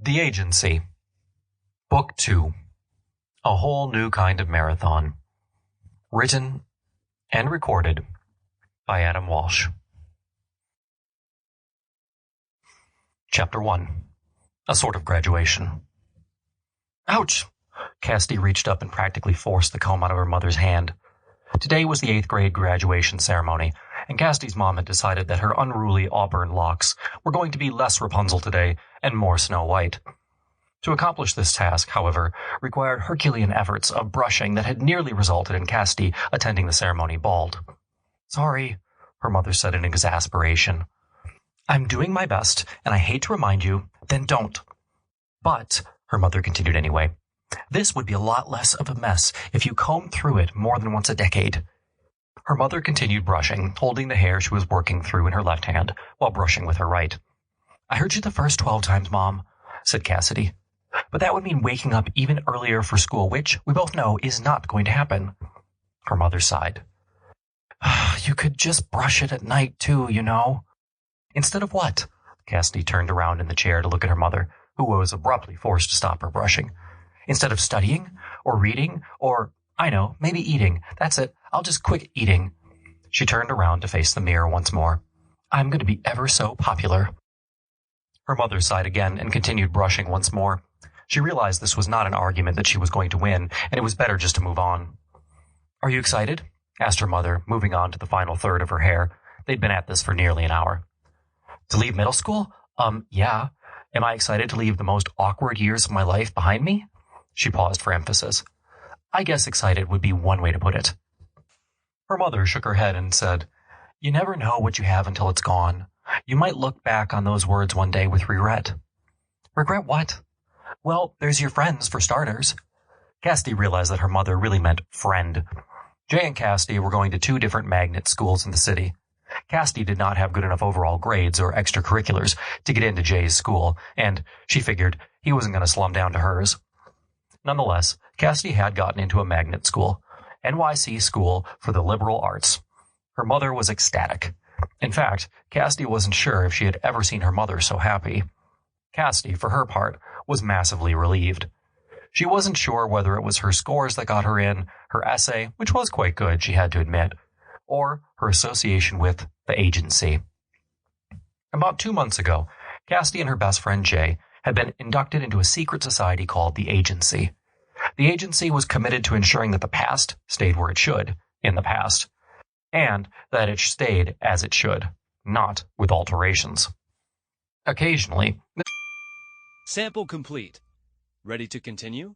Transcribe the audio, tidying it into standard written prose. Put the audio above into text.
The Agency. Book 2. A Whole New Kind of Marathon. Written and recorded by Adam Walsh. Chapter 1. A Sort of Graduation. Ouch! Cassidy reached up and practically forced the comb out of her mother's hand. Today was the 8th grade graduation ceremony, and Cassidy's mom had decided that her unruly auburn locks were going to be less Rapunzel today and more Snow White. To accomplish this task, however, required Herculean efforts of brushing that had nearly resulted in Cassidy attending the ceremony bald. "Sorry," her mother said in exasperation. "I'm doing my best, and I hate to remind you, then don't." "But," her mother continued anyway, "this would be a lot less of a mess if you combed through it more than once a decade." Her mother continued brushing, holding the hair she was working through in her left hand, while brushing with her right. "I heard you the first 12 times, Mom," said Cassidy. "But that would mean waking up even earlier for school, which, we both know, is not going to happen." Her mother sighed. "You could just brush it at night, too, you know." "Instead of what?" Cassidy turned around in the chair to look at her mother, who was abruptly forced to stop her brushing. "Instead of studying, or reading, or, I know, maybe eating. That's it. I'll just quit eating." She turned around to face the mirror once more. "I'm going to be ever so popular." Her mother sighed again and continued brushing once more. She realized this was not an argument that she was going to win, and it was better just to move on. "Are you excited?" asked her mother, moving on to the final third of her hair. They'd been at this for nearly an hour. "To leave middle school? Yeah. Am I excited to leave the most awkward years of my life behind me?" She paused for emphasis. "I guess excited would be one way to put it." Her mother shook her head and said, "You never know what you have until it's gone. You might look back on those words one day with regret." "Regret what?" "Well, there's your friends, for starters." Cassidy realized that her mother really meant friend. Jay and Cassidy were going to 2 different magnet schools in the city. Cassidy did not have good enough overall grades or extracurriculars to get into Jay's school, and she figured he wasn't going to slum down to hers. Nonetheless, Cassidy had gotten into a magnet school, NYC School for the Liberal Arts. Her mother was ecstatic. In fact, Cassidy wasn't sure if she had ever seen her mother so happy. Cassidy, for her part, was massively relieved. She wasn't sure whether it was her scores that got her in, her essay, which was quite good, she had to admit, or her association with the agency. About 2 months ago, Cassidy and her best friend Jay had been inducted into a secret society called the Agency. The Agency was committed to ensuring that the past stayed where it should, in the past, and that it stayed as it should, not with alterations. Occasionally... Sample complete. Ready to continue?